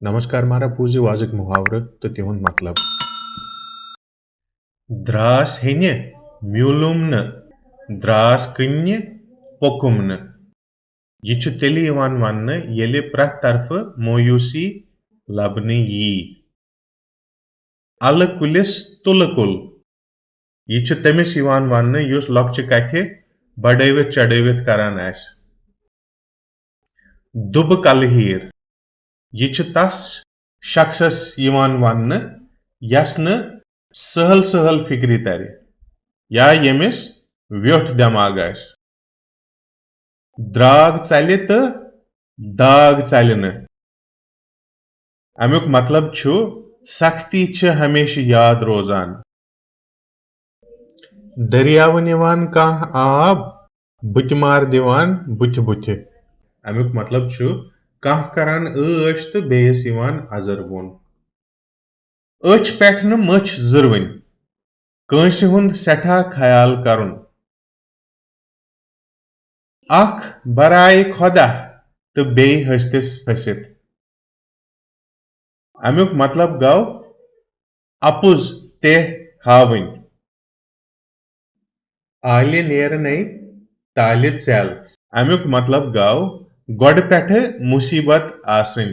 नमस्कार मारा पूजियो आजुक मुहावरत तो तिहुंद मतलब द्रास हेन्य म्यूलुम न द्रास कन्य पोकुम न। यह छु तेली यवान वन्ने येले प्रथ तरफ मोयूसी लबने यी। अल कुलिस तुल कुल यह छु तमिस यवान वन्ने युस लॉक्चे कथे बढ़ावित चढ़ावित करान आस। दुब कलहीर यह छु तस शख्सस यवान वन्ने यस न सहल सहल फिक्री तरे या यमिस व्योठ दिमाग आस। द्राग चले तो दाग चले न। अमुक मतलब छु सख्ती छ हमेशा याद रोजान। दरियावन यवान काह आब बुत मार दिवान बुत बुत। अमुक मतलब छु काह करान ऐश तो बेयस यवान अजर वोन। अच पेठ न मछ जरवन कंसि हुंद सेठा ख्याल करुन। अख बराए खुदा तो बे हस्तिस हसित। अमुक मतलब गौ अपुज ते हावन। आले नेर नहीं ताले चल। अमुक मतलब गौ गोड पेठ मुसीबत आसन।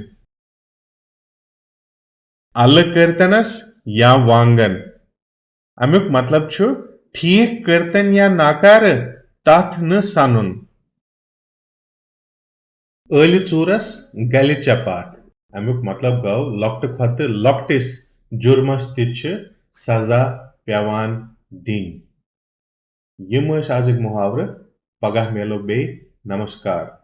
अल करतनस या वांगन। अमुक मतलब छु ठीक करतन या नाकार तथ न सनुन। अल चूरस गल चपात। अमुक मतलब गौ लॉक्ट खत लॉक्टिस जुर्मस तिछ सजा पेवान दिन। यम आजुक मुहावरत पगह मेलो बे। नमस्कार।